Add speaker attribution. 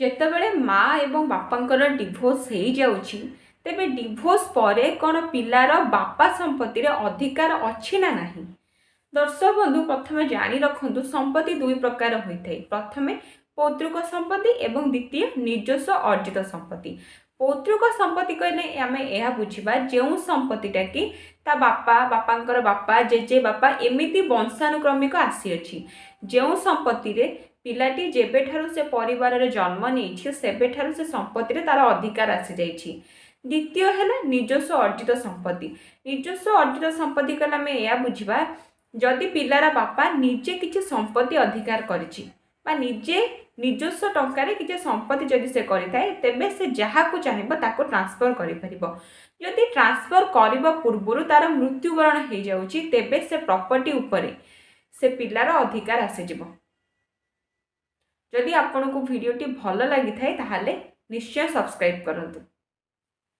Speaker 1: ଯେତେବେଳେ ମା ଏବଂ ବାପାଙ୍କର ଡିଭୋର୍ସ ହେଇଯାଉଛି ତେବେ ଡିଭୋର୍ସ ପରେ କ'ଣ ପିଲାର ବାପା ସମ୍ପତ୍ତିରେ ଅଧିକାର ଅଛି ନା ନାହିଁ? ଦର୍ଶକ ବନ୍ଧୁ ପ୍ରଥମେ ଜାଣି ରଖନ୍ତୁ ସମ୍ପତ୍ତି ଦୁଇ ପ୍ରକାର ହୋଇଥାଏ। ପ୍ରଥମେ ପୌତୃକ ସମ୍ପତ୍ତି ଏବଂ ଦ୍ୱିତୀୟ ନିଜସ୍ୱ ଅର୍ଜିତ ସମ୍ପତ୍ତି। ପୌତୃକ ସମ୍ପତ୍ତି କହିଲେ ଆମେ ଏହା ବୁଝିବା ଯେଉଁ ସମ୍ପତ୍ତିଟା କି ତା ବାପା ବାପାଙ୍କର ବାପା ଜେଜେ ବାପା ଏମିତି ବଂଶାନୁକ୍ରମିକ ଆସିଅଛି। ଯେଉଁ ସମ୍ପତ୍ତିରେ ପିଲାଟି ଯେବେଠାରୁ ସେ ପରିବାରରେ ଜନ୍ମ ନେଇଛି ସେବେଠାରୁ ସେ ସମ୍ପତ୍ତିରେ ତାର ଅଧିକାର ଆସିଯାଇଛି। ଦ୍ୱିତୀୟ ହେଲା ନିଜସ୍ୱ ଅର୍ଜିତ ସମ୍ପତ୍ତି। ନିଜସ୍ୱ ଅର୍ଜିତ ସମ୍ପତ୍ତି କହିଲେ ଆମେ ଏହା ବୁଝିବା ଯଦି ପିଲାର ବାପା ନିଜେ କିଛି ସମ୍ପତ୍ତି ଅଧିକାର କରିଛି ବା ନିଜେ ନିଜସ୍ୱ ଟଙ୍କାରେ କିଛି ସମ୍ପତ୍ତି ଯଦି ସେ କରିଥାଏ ତେବେ ସେ ଯାହାକୁ ଚାହିଁବ ତାକୁ ଟ୍ରାନ୍ସଫର କରିପାରିବ। ଯଦି ଟ୍ରାନ୍ସଫର କରିବା ପୂର୍ବରୁ ତାର ମୃତ୍ୟୁବରଣ ହେଇଯାଉଛି ତେବେ ସେ ପ୍ରପର୍ଟି ଉପରେ ସେ ପିଲାର ଅଧିକାର ଆସିଯିବ। ଯଦି ଆପଣଙ୍କୁ ଭିଡ଼ିଓଟି ଭଲ ଲାଗିଥାଏ ତାହେଲେ ନିଶ୍ଚୟ ସବସ୍କ୍ରାଇବ୍ କରନ୍ତୁ।